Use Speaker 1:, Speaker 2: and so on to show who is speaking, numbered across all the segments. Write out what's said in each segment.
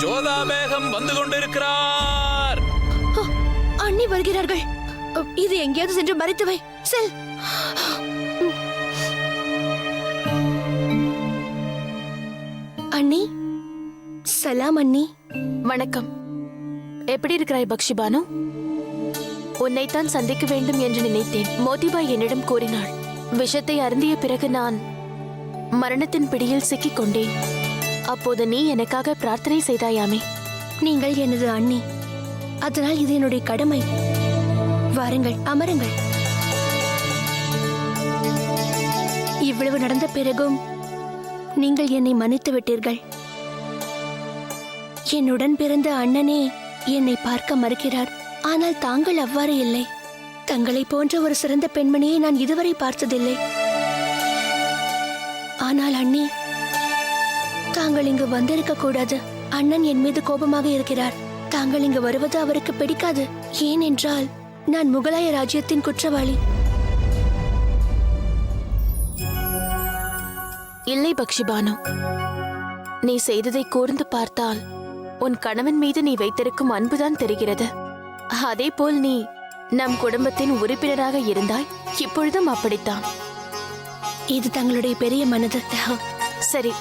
Speaker 1: ஜோதா பேகம் வந்து கொண்டிருக்கிறார்.
Speaker 2: அண்ணி வருகிறார்கள். இது எங்கேயாவது சென்று மறைத்து வை. செல். அண்ணி. சலாம் அண்ணி.
Speaker 3: வணக்கம். எப்படி இருக்கிறாய் பக்ஷி பானு? உன்னைத்தான் சந்திக்க வேண்டும் என்று நினைத்தேன். மோதிபாய் என்னிடம் கூறினாள். விஷத்தை அருந்திய பிறகு நான் மரணத்தின் பிடியில் சிக்கிக் கொண்டேன். அப்போது நீ எனக்காக பிரார்த்தனை செய்தாயாமே.
Speaker 2: நீங்கள் எனது அண்ணி, அதனால் இது என்னுடைய கடமை. வாருங்கள், அமருங்கள். இவ்வளவு நடந்த பிறகும் நீங்கள் என்னை மன்னித்து விட்டீர்கள். என்னுடன் பிறந்த அண்ணனே என்னை பார்க்க மறுக்கிறார். ஆனால் தாங்கள் அவ்வாறு இல்லை. தங்களை போன்ற ஒரு சிறந்த பெண்மணியை நான் இதுவரை பார்த்ததில்லை. ஆனால் அண்ணி, தாங்கள் இங்கு வந்திருக்க கூடாது. அண்ணன் என் மீது கோபமாக இருக்கிறார். தாங்கள் இங்கு வருவது அவருக்கு பிடிக்காது. ஏனென்றால் நான் முகலாய ராஜ்யத்தின் குற்றவாளி.
Speaker 3: இல்லை பக்ஷி பானு, நீ செய்ததை கூர்ந்து பார்த்தால் உன் கணவன் மீது நீ வைத்திருக்கும் அன்புதான் தெரிகிறது. அதே போல் நீ நம் குடும்பத்தின் உறுப்பினராக இருந்தாய். இப்பொழுதும் அப்படித்தான்.
Speaker 2: இது தங்களுடைய பெரிய மனது.
Speaker 3: சரி,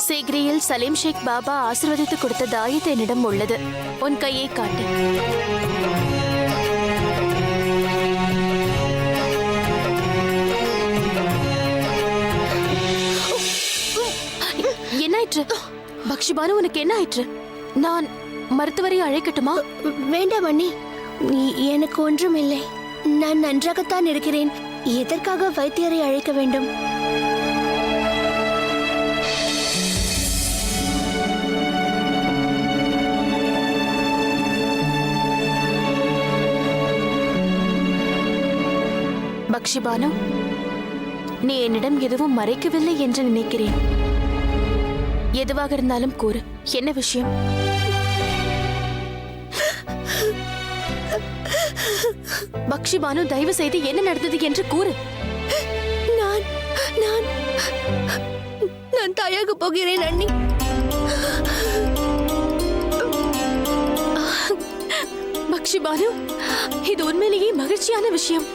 Speaker 3: சீக்கிரியில் சலீம் ஷேக் பாபா ஆசீர்வதித்து கொடுத்த தாயத்து என்னிடம் உள்ளது. உன் கையை காட்டு. என்னாயிற்று பக்ஷி பானு? உனக்கு என்ன ஆயிற்று? நான் மருத்துவரை அழைக்கட்டுமா?
Speaker 2: வேண்டாம் அண்ணி, எனக்கு ஒன்றும் இல்லை. நான் நன்றாகத்தான் இருக்கிறேன். எதற்காக வைத்தியரை அழைக்க வேண்டும்?
Speaker 3: பக்ஷி பானு, நீ என்னிடம் எதுவும் மறைக்கவில்லை என்று நினைக்கிறேன். எதுவாக இருந்தாலும் கூறு. என்ன விஷயம்? பக்ஷி பானு, தயவு செய்து என்ன நடந்தது என்று கூறு.
Speaker 2: நான் தாயாக போகிறேன் அண்ணி.
Speaker 3: பக்ஷி பானு, இது உண்மையிலேயே மகிழ்ச்சியான விஷயம்.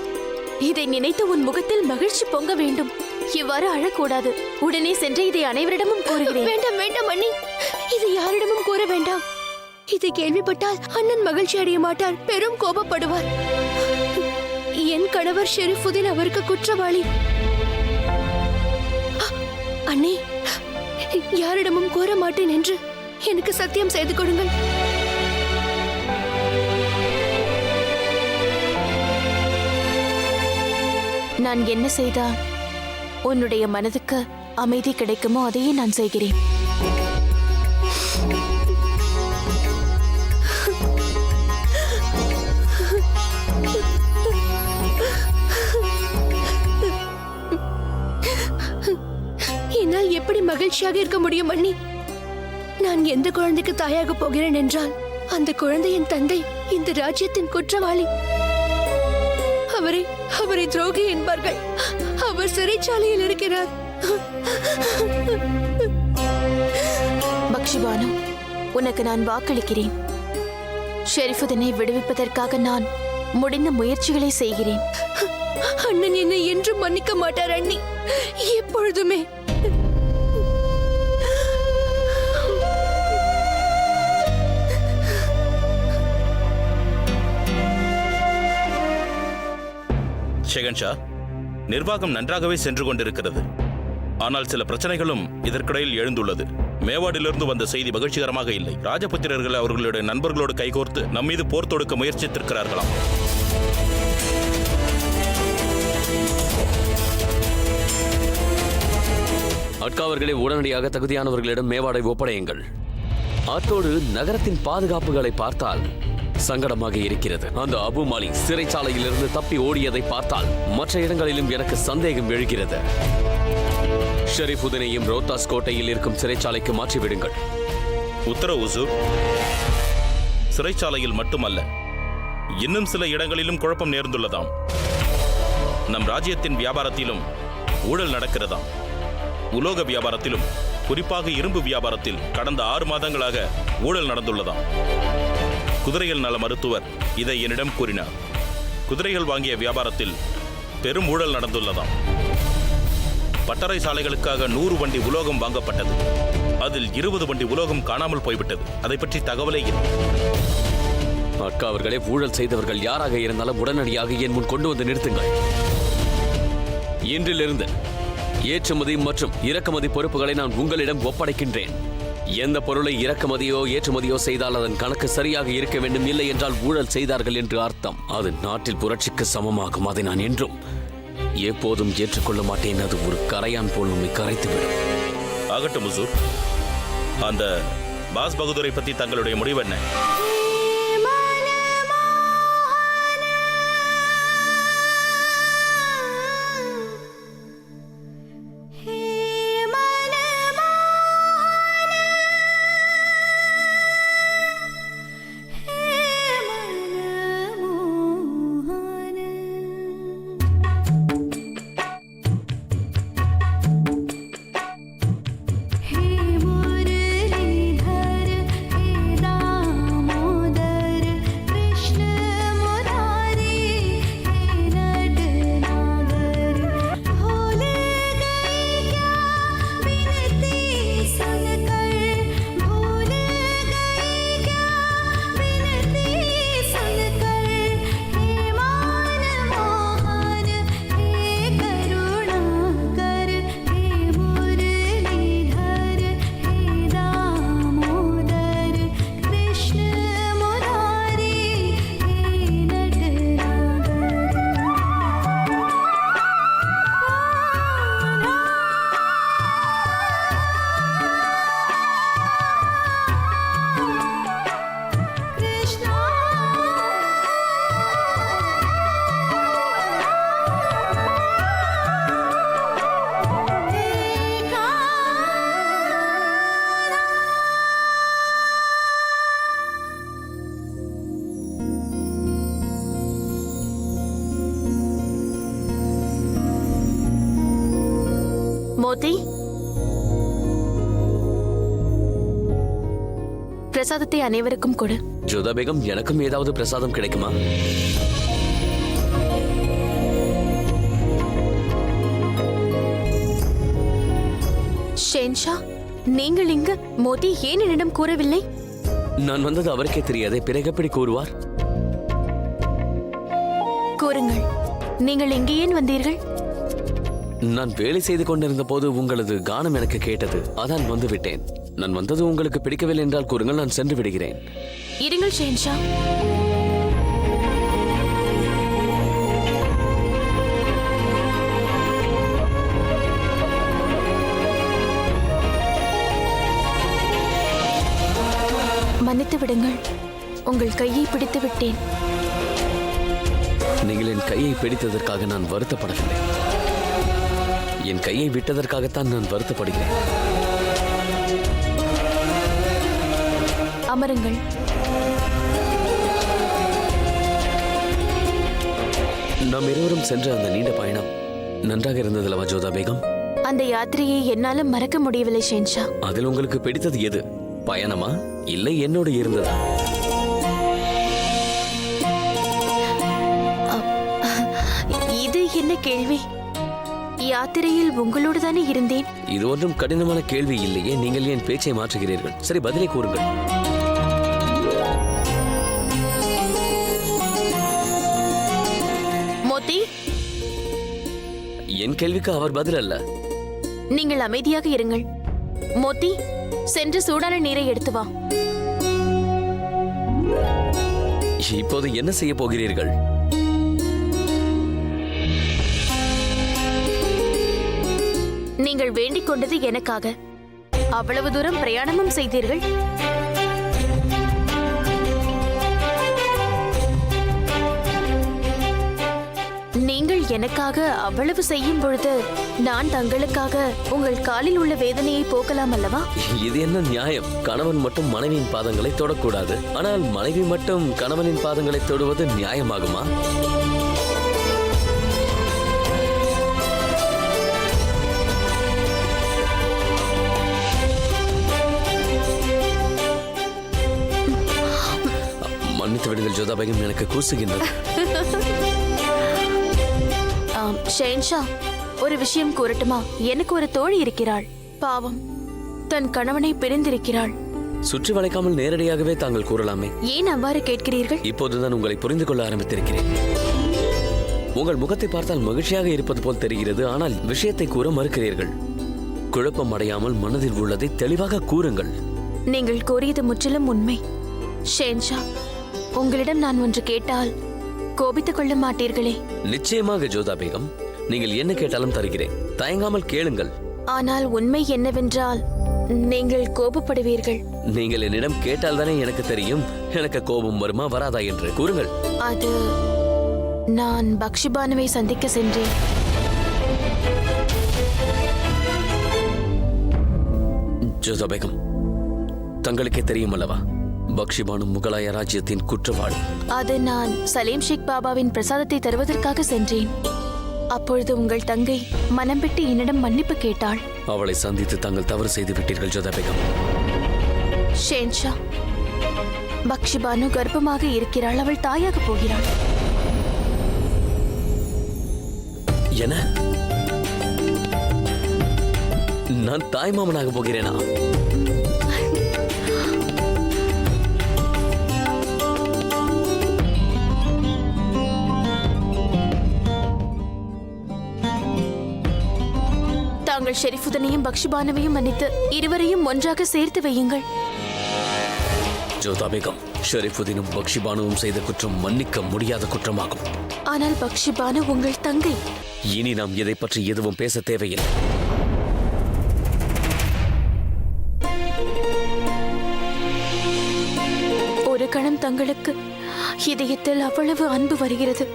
Speaker 3: இதை நினைத்து உன் முகத்தில் மகிழ்ச்சி பொங்க வேண்டும். இவ்வாறு அழக்கூடாது. உடனே சென்று இதை அனைவரிடமும் கூறுகிறேன்.
Speaker 2: வேண்டாம் வேண்டாம் அண்ணி, இது யாரிடமும் கூற வேண்டாம். இதை கேள்விப்பட்டால் அண்ணன் மகிழ்ச்சி அடைய மாட்டார், பெரும் கோபப்படுவார். என் கணவர் ஷெரீஃபுதீன் அவருக்கு குற்றவாளி. அண்ணி, யாரிடமும் கூற மாட்டேன் என்று எனக்கு சத்தியம் செய்து கொடுங்கள்.
Speaker 3: நான் என்ன செய்தால் உன்னுடைய மனதுக்கு அமைதி கிடைக்குமோ அதையே நான் செய்கிறேன்.
Speaker 2: என்னால் எப்படி மகிழ்ச்சியாக இருக்க முடியும் அண்ணி? நான் எந்த குழந்தைக்கு தாயாக போகிறேன் என்றால் அந்த குழந்தையின் தந்தை இந்த ராஜ்யத்தின் குற்றவாளி. அவரை துரோகி என்பார்கள். அவர் சிறைச்சாலையில் இருக்கிறார்.
Speaker 3: பக்ஷி பானு, உனக்கு நான் வாக்களிக்கிறேன். ஷெரீஃபுதீனை விடுவிப்பதற்காக நான் முடிந்த முயற்சிகளை செய்கிறேன்.
Speaker 2: அண்ணன் என்னை என்றும் மன்னிக்க மாட்டார் அண்ணி, எப்பொழுதுமே.
Speaker 1: ஷெகன்ஷா, நிர்வாகம் நன்றாகவே சென்று கொண்டிருக்கிறது. ஆனால் சில பிரச்சனைகளும் இதற்கிடையில் எழுந்துள்ளது. மேவாடிலிருந்து வந்த செய்தி மகிழ்ச்சிகரமாக இல்லை. ராஜபுத்திரர்கள் அவர்களுடைய நண்பர்களோடு கைகோர்த்து நம்மீது போர் தொடுக்க முயற்சித்திருக்கிறார்களாம்.
Speaker 4: அட்காவர்களை உடனடியாக தகுதியானவர்களிடம் மேவாடை ஒப்படையுங்கள். அத்தோடு நகரத்தின் பாதுகாப்புகளை பார்த்தால் சங்கடமாக இருக்கிறது. அந்த அபு மாலி சிறைச்சாலையிலிருந்து தப்பி ஓடியதை பார்த்தால் மற்ற இடங்களிலும் எனக்கு சந்தேகம் எழுகிறது. ஷெரீஃபுதீனையும் ரோத்தாஸ் கோட்டையில் இருக்கும் சிறைச்சாலைக்கு மாற்றிவிடுங்கள்.
Speaker 1: உத்தரவு ஹுசூர். சிறைச்சாலையில் மட்டுமல்ல, இன்னும் சில இடங்களிலும் குழப்பம் நேர்ந்துள்ளதாம். நம் ராஜ்யத்தின் வியாபாரத்திலும் ஊழல் நடக்கிறதாம். உலோக வியாபாரத்திலும் குறிப்பாக இரும்பு வியாபாரத்தில் கடந்த 6 மாதங்களாக ஊழல் நடந்துள்ளதாம். குதிரைகள் நல மருத்துவர் இதை என்னிடம் கூறினார். குதிரைகள் வாங்கிய வியாபாரத்தில் பெரும் ஊழல் நடந்துள்ளதாம். பட்டறை சாலைகளுக்காக 100 வண்டி உலோகம் வாங்கப்பட்டது. அதில் 20 வண்டி உலோகம் காணாமல் போய்விட்டது. அதை பற்றி தகவலே இல்லை.
Speaker 4: அக்கா அவர்களே, ஊழல் செய்தவர்கள் யாராக இருந்தாலும் உடனடியாக என் முன் கொண்டு வந்து நிறுத்துங்கள். இன்றிலிருந்து ஏற்றுமதி மற்றும் இறக்குமதி பொறுப்புகளை நான் உங்களிடம் ஒப்படைக்கின்றேன். எந்த பொருளை இறக்குமதியோ ஏற்றுமதியோ செய்தால் அதன் கணக்கு சரியாக இருக்க வேண்டும். இல்லை என்றால் ஊழல் செய்தார்கள் என்று அர்த்தம். அது நாட்டில் புரட்சிக்கு சமமாகும். அதை நான் என்றும் எப்போதும் ஏற்றுக்கொள்ள மாட்டேன். அது ஒரு கரையான் போல் உண்மை கரைத்துவிடும்.
Speaker 1: ஆகட்டும் முசூர். அந்த பாஸ் பகதூரை பற்றி தங்களுடைய முடிவு என்ன?
Speaker 3: மோதி, பிரசாதத்தை அனைவருக்கும் கொடு.
Speaker 4: ஜோதா பேகம், எனக்கும் ஏதாவது பிரசாதம் கிடைக்குமா?
Speaker 3: ஷேன்ஷா, நீங்கள் இங்கு? மோதி ஏன் என்னிடம் கூறவில்லை?
Speaker 4: நான் வந்தது அவருக்கே தெரியாதே, பிறகு எப்படி கூறுவார்?
Speaker 3: கூறுங்கள், நீங்கள் இங்கே ஏன் வந்தீர்கள்?
Speaker 4: நான் வேலை செய்து கொண்டிருந்த போது உங்களது கானம் எனக்கு கேட்டது. அதான் வந்து விட்டேன். நான் வந்தது உங்களுக்கு பிடிக்கவில்லை என்றால் கூறுங்கள், நான் சென்று விடுகிறேன்.
Speaker 3: இருங்கள் ஷேன்ஷா. மன்னித்து விடுங்கள், உங்கள் கையை பிடித்து விட்டேன்.
Speaker 4: நீங்கள் என் கையை பிடித்ததற்காக நான் வருத்தப்படவில்லை. என் கையை விட்டதற்காகத்தான் நான் வருத்தப்படுகிறேன்.
Speaker 3: அமருங்கள்.
Speaker 4: நாம் இருவரும் சென்ற அந்த நீண்ட பயணம் நன்றாக இருந்ததல்லவா ஜோதா பேகம்?
Speaker 3: அந்த யாத்திரையை என்னால மறக்க முடியவில்லை ஷேன்ஷா.
Speaker 4: அதில் உங்களுக்கு பிடித்தது எது? பயணமா இல்லை என்னோடு இருந்ததா?
Speaker 3: இது என்ன கேள்வி? யாத்திரையில் உங்களோடு தானே இருந்தேன்.
Speaker 4: இது ஒன்றும் கடினமான கேள்வி இல்லையே. நீங்கள் ஏன் பேச்சை மாற்றுகிறீர்கள்? சரி, பதிலை கூறுங்கள்.
Speaker 3: மோதி,
Speaker 4: என் கேள்விக்கு அவர் பதில் அல்ல.
Speaker 3: நீங்கள் அமைதியாக இருங்கள். மோதி, சென்று சூடான நீரை எடுத்து வா.
Speaker 4: இப்போது என்ன செய்ய போகிறீர்கள்?
Speaker 3: நீங்கள் வேண்டிக் கொண்டது எனக்காக. அவ்வளவு தூரம் பிரயாணமும் செய்தீர்கள். நீங்கள் எனக்காக அவ்வளவு செய்யும் பொழுது நான் தங்களுக்காக உங்கள் காலில் உள்ள வேதனையை போக்கலாம் அல்லவா?
Speaker 4: இது என்ன நியாயம்? கணவன் மட்டும் மனைவியின் பாதங்களை தொடக்கூடாது, ஆனால் மனைவி மட்டும் கணவனின் பாதங்களை தொடுவது நியாயமாகுமா? ஜோதா பேகம் எனக்கு கூசுகின்றது.
Speaker 3: ஷெஹன்ஷா, ஒரு விஷயம் கூறட்டுமா? எனக்கு ஒரு தோழி இருக்கிறாள். பாவம், தன் கணவனை பிரிந்திருக்கிறாள்.
Speaker 4: சுற்றி வளைக்காமல் நேரடியாகவே தாங்கள் கூறலாமே.
Speaker 3: ஏன் அவ்வாறு கேட்கிறீர்கள்?
Speaker 4: இப்போதுதான் உங்களை புரிந்து கொள்ள ஆரம்பித்திருக்கிறேன். உங்கள் முகத்தை பார்த்தால் மகிழ்ச்சியாக இருப்பது போல் தெரிகிறது, ஆனால் விஷயத்தை கூற மறுக்கிறீர்கள். குழப்பம் அடையாமல் மனதில் உள்ளதை தெளிவாக கூறுங்கள்.
Speaker 3: நீங்கள் கூறியது முற்றிலும் உண்மை. ஷெஹன்ஷா, உங்களிடம் நான் ஒன்று கேட்டால் கோபித்துக் கொள்ள மாட்டீர்களே?
Speaker 4: நிச்சயமாக ஜோதா பேகம், நீங்கள் என்ன கேட்டாலும் தருகிறேன். தயங்காமல் கேளுங்கள்.
Speaker 3: ஆனால் உண்மை என்னவென்றால் நீங்கள் கோபப்படுவீர்கள்.
Speaker 4: நீங்கள் என்னிடம் கேட்டால் தானே எனக்கு தெரியும் எனக்கு கோபம் வருமா வராதா என்று. கூறுங்கள்.
Speaker 3: அது, நான் பக்ஷிபானுவை சந்திக்க சென்றேன்.
Speaker 4: ஜோதா பேகம், தங்களுக்கே தெரியும் அல்லவா, பக்ஷிபானு முகலாய ராஜ்யத்தின் குற்றவாளி.
Speaker 3: அது நான் சலீம் ஷேக் பாபாவின் பிரசாதத்தை தருவதற்காக சென்றேன். அப்பொழுது உங்கள் தங்கை மனம் விட்டு என்னிடம் மன்னிப்பு கேட்டாள்.
Speaker 4: அவளை சந்தித்து தாங்கள் தவறு செய்து விட்டீர்கள் ஜோதா பேகம்.
Speaker 3: ஷெஹன்ஷா, பக்ஷிபானு கர்ப்பமாக இருக்கிறாள். அவள் தாயாக போகிறாள்.
Speaker 4: என நான் தாய்மாமனாக போகிறேனா?
Speaker 3: தாங்கள் ஷெரீஃபுதனையும் பக்ஷிபானுவையும் மன்னித்து இருவரையும் ஒன்றாக சேர்த்து வையுங்கள்.
Speaker 4: ஜோதா பேகம், ஷெரீஃபுதீனும் பக்ஷிபானுவும் செய்த குற்றம் மன்னிக்க முடியாத குற்றமாகும்.
Speaker 3: ஆனால் பக்ஷிபானு உங்கள் தங்கை.
Speaker 4: இனி நாம் இதை பற்றி எதுவும் பேச தேவையில்லை.
Speaker 3: ஒரு கணம் தங்களுக்கு இதயத்தில் அவ்வளவு அன்பு வருகிறது,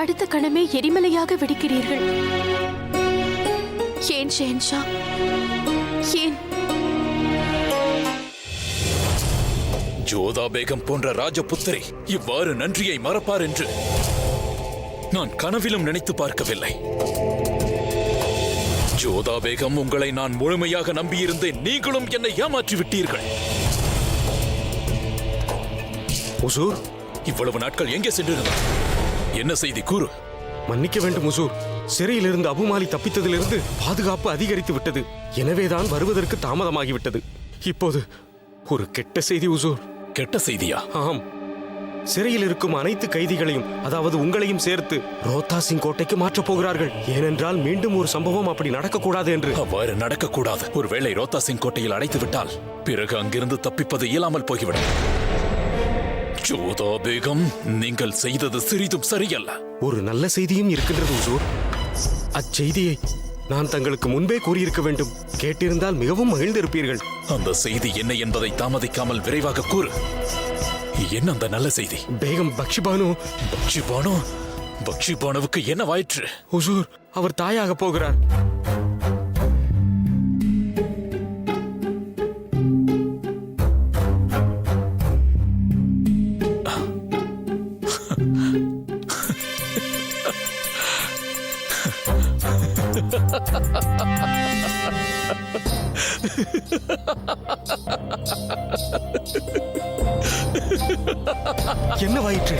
Speaker 3: அடுத்த கணமே எரிமலையாக வெடிக்கிறீர்கள். ஏன் ஷெஹன்ஷா, ஏன்?
Speaker 5: ஜோதா பேகம் போன்ற ராஜபுத்திரி இவ்வாறு நன்றியை மறப்பார் என்று நான் கனவிலும் நினைத்து பார்க்கவில்லை. ஜோதா பேகம், உங்களை நான் முழுமையாக நம்பியிருந்தேன். நீங்களும் என்னை ஏமாற்றி விட்டீர்கள்.
Speaker 6: உசூர்,
Speaker 5: இவ்வளவு நாட்கள் எங்கே சென்றிருந்தார்? என்ன செய்தி கூறு.
Speaker 6: மன்னிக்க வேண்டும் உசூர். சிறையிலிருந்து அபுமாலி தப்பித்ததிலிருந்து பாதுகாப்பு அதிகரித்து விட்டது. எனவேதான் வருவதற்கு தாமதமாகிவிட்டது. இப்போது ஒரு கெட்ட செய்தி உசூர்.
Speaker 5: கெட்ட செய்தியா?
Speaker 6: ஆம், சிறையில் இருக்கும் அனைத்து கைதிகளையும், அதாவது உங்களையும் சேர்த்து ரோத்தாசிங் கோட்டைக்கு மாற்றப் போகிறார்கள். ஏனென்றால் மீண்டும் ஒரு சம்பவம் அப்படி நடக்கக்கூடாது என்று.
Speaker 5: அவ்வாறு நடக்கக்கூடாது. ஒருவேளை ரோத்தா சிங் கோட்டையில் அடைத்து விட்டால் பிறகு அங்கிருந்து தப்பிப்பது இயலாமல் போய்விடும். ஜோதா பேகம், நீங்கள் செய்தது சிறிதும் சரியல்ல.
Speaker 6: ஒரு நல்ல செய்தியும் இருக்கின்றது உசூர். அச்செய்தியை நான் தங்களுக்கு முன்பே கூறியிருக்க வேண்டும். கேட்டிருந்தால் மிகவும் மகிழ்ந்திருப்பீர்கள்.
Speaker 5: அந்த செய்தி என்ன என்பதை தாமதிக்காமல் விரைவாக கூறு. என்ன அந்த நல்ல செய்தி?
Speaker 6: பேகம் பக்ஷிபானு.
Speaker 5: பக்ஷிபானுவுக்கு என்ன வாயிற்று?
Speaker 6: உசூர், அவர் தாயாக போகிறார். என்னவாயிற்று?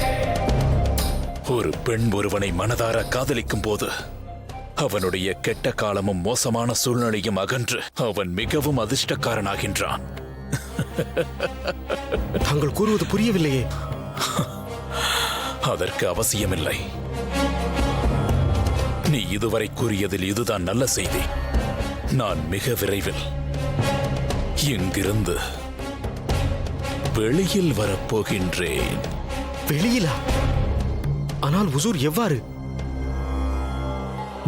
Speaker 5: ஒரு பெண் ஒருவனை மனதார காதலிக்கும் போது அவனுடைய கெட்ட காலமும் மோசமான சூழ்நிலையும் அகன்று அவன் மிகவும் அதிர்ஷ்டக்காரனாகின்றான்.
Speaker 6: தாங்கள் கூறுவது புரியவில்லையே.
Speaker 5: அதற்கு அவசியமில்லை. நீ இதுவரை கூறியதில் இதுதான் நல்ல செய்தி. நான் மிக விரைவில் இங்கிருந்து வெளியில் வரப்போகின்றேன்.
Speaker 6: வெளியிலா? ஆனால் உசூர், எவ்வாறு?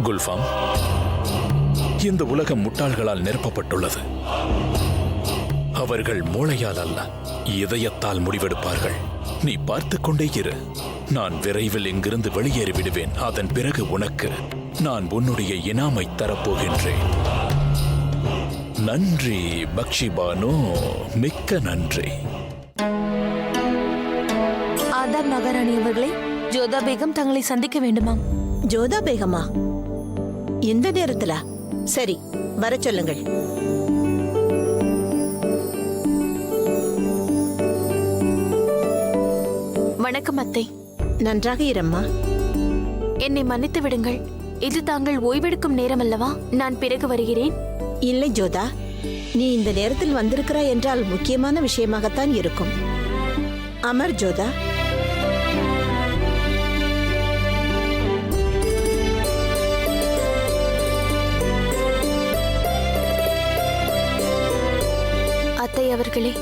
Speaker 5: குல்ஃபாம், இந்த உலகம் முட்டாள்களால் நிரப்பப்பட்டுள்ளது. அவர்கள் மூளையால் அல்ல, இதயத்தால் முடிவெடுப்பார்கள். நீ பார்த்துக் கொண்டே இரு. நான் விரைவில் இங்கிருந்து வெளியேறி விடுவேன். அதன் பிறகு உனக்கு நான் உன்னுடைய இனாமை தரப்போகின்றேன். நன்றி பக்ஷிபானு, மிக்க நன்றி.
Speaker 7: ஆதார் மகாராணி அவர்களே, ஜோதா பேகம் தங்களை சந்திக்க வேண்டுமாம்.
Speaker 8: ஜோதா பேகமா? இந்த நேரத்துல? சரி, வர சொல்லுங்கள்.
Speaker 3: வணக்கம் அத்தை.
Speaker 8: நன்றாக இரம்மா.
Speaker 3: என்னை மன்னித்து விடுங்கள். இது தாங்கள் ஓய்வெடுக்கும் நேரம் அல்லவா? நான் பிறகு வருகிறேன்.
Speaker 8: இல்லை ஜோதா, நீ இந்த நேரத்தில் வந்திருக்கிறாய் என்றால் முக்கியமான விஷயமாகத்தான் இருக்கும். அமர் ஜோதா.
Speaker 3: அத்தை அவர்களே,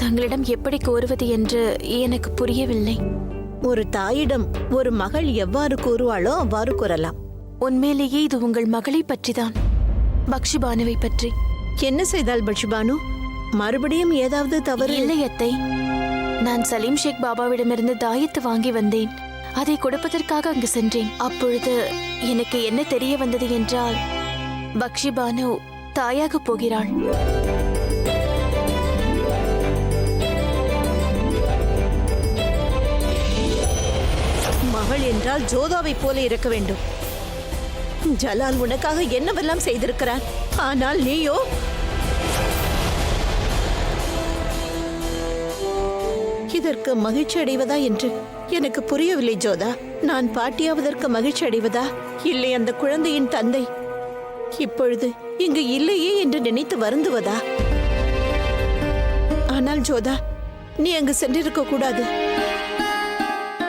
Speaker 3: தங்களிடம் எப்படி கோருவது என்று எனக்கு புரியவில்லை.
Speaker 8: ஒரு தாயிடம் ஒரு மகள் எவ்வாறு கூறுவாளோ அவ்வாறு கூறலாம்.
Speaker 3: உண்மையிலேயே இது உங்கள் மகளை பற்றிதான், பக்ஷிபானுவை பற்றி.
Speaker 8: என்ன செய்தால் பக்ஷிபானு? மறுபடியும் ஏதாவது தவறு?
Speaker 3: இல்லை அத்தை, நான் சலீம் ஷேக் பாபாவிடமிருந்து தாயத்து வாங்கி வந்தேன். அதை கொடுப்பதற்காக அங்கு சென்றேன். அப்பொழுது எனக்கு என்ன தெரிய வந்தது என்றால், பக்ஷிபானு தாயாக போகிறாள்.
Speaker 8: மகள் என்றால் ஜோதாவை போல இருக்க வேண்டும். ஜலால் உனக்காக என்னவெல்லாம் செய்திருக்கிறான். ஆனால் நீயோ இதற்கு மகிழ்ச்சி அடைவதா என்று எனக்கு புரியவில்லை ஜோதா. நான் பாட்டியாவதற்கு மகிழ்ச்சி அடைவதா, இல்லை அந்த குழந்தையின் தந்தை இப்பொழுது இங்கு இல்லையே என்று நினைத்து வருந்துவதா? ஆனால் ஜோதா, நீ அங்கு சென்றிருக்க கூடாது.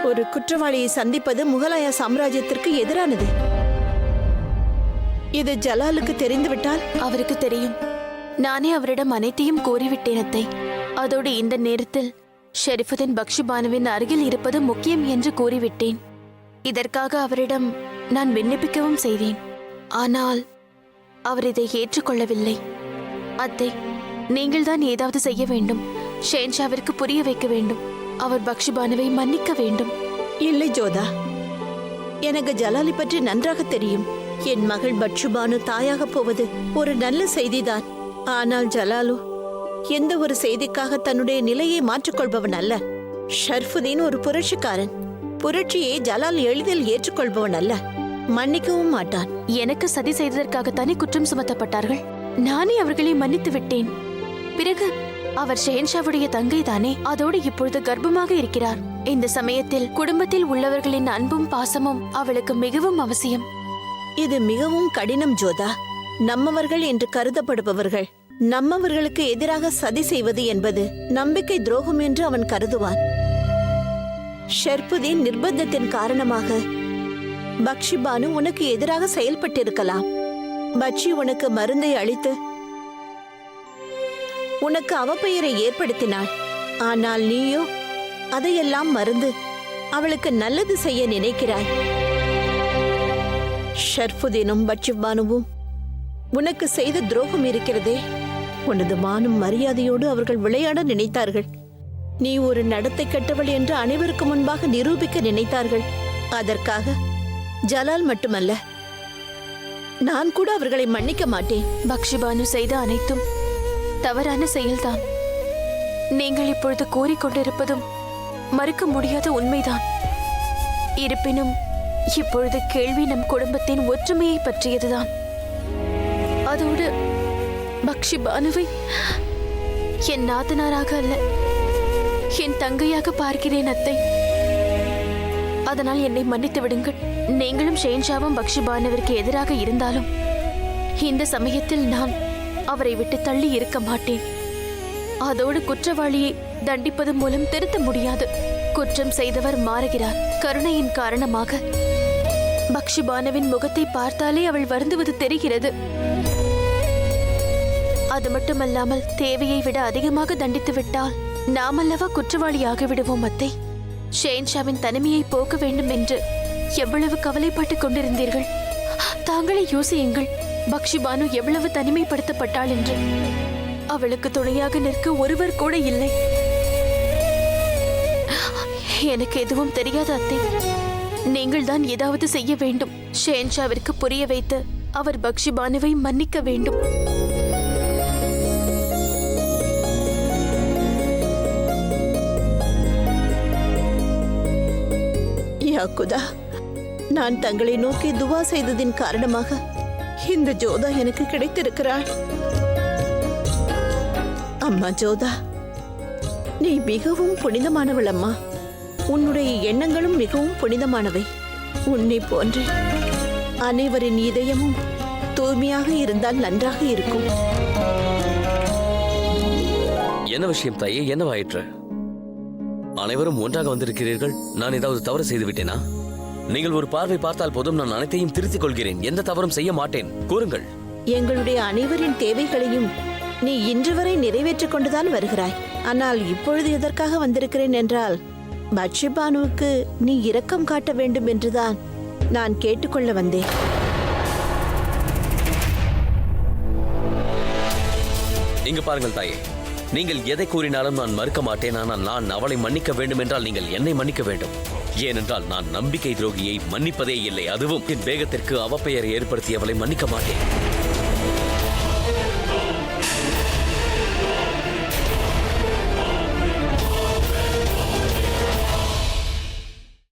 Speaker 8: ஒரு குற்றவாளியை சந்திப்பது முகலாய சாம்ராஜ்யத்திற்கு எதிரானது. இது ஜலாலுக்கு தெரிந்துவிட்டால்?
Speaker 3: அவருக்கு தெரியும். நானே அவரிடம் அனைத்தையும் கூறிவிட்டேன் அத்தை. அதோடு இந்த நேரத்தில் ஷெரீஃபுதீன் பக்ஷிபானுவின் அருகில் இருப்பது முக்கியம் என்று கூறிவிட்டேன். இதற்காக அவரிடம் நான் விண்ணப்பிக்கவும் செய்தேன். ஆனால் அவர் இதை ஏற்றுக்கொள்ளவில்லை. அத்தை, நீங்கள்தான் ஏதாவது செய்ய வேண்டும். ஷேன்ஷாவிற்கு புரிய வைக்க வேண்டும். அவர் பக்ஷிபானுவை மன்னிக்க வேண்டும்.
Speaker 8: இல்லை ஜோதா, எனக்கு ஜலாலை பற்றி நன்றாக தெரியும். என் மகள் பக்ஷிபானு தாயாக போவது ஒரு நல்ல செய்திதான். ஆனால் ஜலாலு எந்த ஒரு செய்திக்காக தன்னுடைய நிலையை மாற்றிக்கொள்பவன் அல்ல. ஷர்ஃபுதீன் ஒரு புரட்சிக்காரன். புரட்சியை ஜலால் எளிதில் ஏற்றுக்கொள்பவன் அல்ல, மன்னிக்கவும் மாட்டான்.
Speaker 3: எனக்கு சதி செய்ததற்காகத்தானே குற்றம் சுமத்தப்பட்டார்கள். நானே அவர்களை மன்னித்து விட்டேன். பிறகு அவர் ஷெஹன்ஷாவுடைய தங்கை தானே. அதோடு இப்பொழுது கர்ப்பமாக இருக்கிறார். இந்த சமயத்தில் குடும்பத்தில் உள்ளவர்களின் அன்பும் பாசமும் அவளுக்கு மிகவும் அவசியம்.
Speaker 8: இது மிகவும் கடினம் ஜோதா. நம்மவர்கள் என்று கருதப்படுபவர்கள் நம்மவர்களுக்கு எதிராக சதி செய்வது என்பது நம்பிக்கை துரோகம் என்று அவன் கருதுவான். ஷெர்புதீன் நிர்பந்தத்தின் காரணமாக பக்ஷிபானு உனக்கு எதிராக செயல்பட்டிருக்கலாம். பக்ஷி உனக்கு மருந்தை அளித்து உனக்கு அவப்பெயரை ஏற்படுத்தினாள். ஆனால் நீயோ அதையெல்லாம் மறந்து அவளுக்கு நல்லது செய்ய நினைக்கிறாய். ஷர்ஃபுதீனும் பக்ஷிபானுவும் உனக்கு செய்த துரோகம் இருக்கிறதே. உனது மானும் மரியாதையோடு அவர்கள் விளையாட நினைத்தார்கள். நீ ஒரு நடத்தை கெட்டவள் என்று அனைவருக்கு முன்பாக நிரூபிக்க நினைத்தார்கள். அதற்காக ஜலால் மட்டுமல்ல, நான் கூட அவர்களை மன்னிக்க மாட்டேன்.
Speaker 3: பக்ஷிபானு செய்த அனைத்தும் தவறான செயல்தான். நீங்கள் இப்பொழுது கூறிக்கொண்டிருப்பதும் மறுக்க முடியாத உண்மைதான். இருப்பினும் இப்பொழுது கேள்வி நம் குடும்பத்தின் ஒற்றுமையை பற்றியதுதான். அதோடு பக்ஷிபானுவை என் நாத்தனாராக அல்ல, என் தங்கையாக பார்க்கிறேன் அத்தை. அதனால் என்னை மன்னித்து விடுங்கள். நீங்களும் ஷெஹன்ஷாவும் பக்ஷிபானுவிற்கு எதிராக இருந்தாலும் இந்த சமயத்தில் நான் அவரை விட்டு தள்ளி இருக்க மாட்டேன். அதோடு குற்றவாளியை தண்டிப்பது மூலம் திருத்த முடியாது. குற்றம் செய்தவர் மாறுகிறார். கருணையின் காரணமாக பக்ஷிபானுவின் முகத்தை பார்த்தாலே அவள் வருந்துவது தெரிகிறது. அது மட்டுமல்லாமல் தேவையை விட அதிகமாக தண்டித்து விட்டால் நாமல்லவா குற்றவாளியாகி விடுவோம் அத்தை. ஷெஹன்ஷாவின் தனிமையை போக்க வேண்டும் என்று எவ்வளவு கவலைப்பட்டுக் கொண்டிருந்தீர்கள். தாங்களே யோசியுங்கள், பக்ஷிபானு எவ்வளவு தனிமைப்படுத்தப்பட்டாள் என்று. அவளுக்கு துணையாக நிற்க ஒருவர் கூட இல்லை. எனக்கு எதுவும் தெரியாத அத்தை. நீங்கள் தான் ஏதாவது செய்ய வேண்டும். ஷெஹன்ஷாவிற்கு புரிய வைத்து அவர் பக்ஷிபானுவை மன்னிக்க வேண்டும்.
Speaker 8: யாக்குதா, நான் தங்களை நோக்கி துவா செய்ததின் காரணமாக இந்த ஜோதா எனக்கு கிடைத்திருக்கிறாள். அம்மா ஜோதா, நீ மிகவும் புனிதமானவள் அம்மா. உன்னுடைய எண்ணங்களும் மிகவும் புனிதமானவை. உன்னை போன்று அனைவரின் இதயமும் தூய்மையாக இருந்தால் நன்றாக இருக்கும்.
Speaker 4: என்ன விஷயம் தாயே, என்னவாயிற்று? அனைவரும் ஒன்றாக வந்திருக்கிறீர்கள். நான் ஏதாவது தவறு செய்து விட்டேனா? நீங்கள் ஒரு பார்வை பார்த்தால் போதும், நான் அனைத்தையும் திருத்திக் கொள்கிறேன். எந்த தவறும் செய்ய மாட்டேன். கூறுங்கள்.
Speaker 8: எங்களுடைய அனைவரின் தேவைகளையும் நீ இன்று வரை நிறைவேற்றிக் கொண்டுதான் வருகிறாய். ஆனால் இப்பொழுது எதற்காக வந்திருக்கிறேன் என்றால், பட்சிபானுவுக்கு நீ இரக்கம் காட்ட வேண்டும் என்றுதான் நான் கேட்டுக்கொள்ள வந்தேன்.
Speaker 4: இங்கு பாருங்கள் தாயே, நீங்கள் எதை கூறினாலும் நான் மறுக்க மாட்டேன். ஆனால் நான் அவளை மன்னிக்க வேண்டும் என்றால் நீங்கள் என்னை மன்னிக்க வேண்டும். ஏனென்றால் நான் நம்பிக்கை துரோகியை மன்னிப்பதே இல்லை. அதுவும் என் வேகத்திற்கு அவப்பெயர் ஏற்படுத்தியவளை மன்னிக்க மாட்டேன்.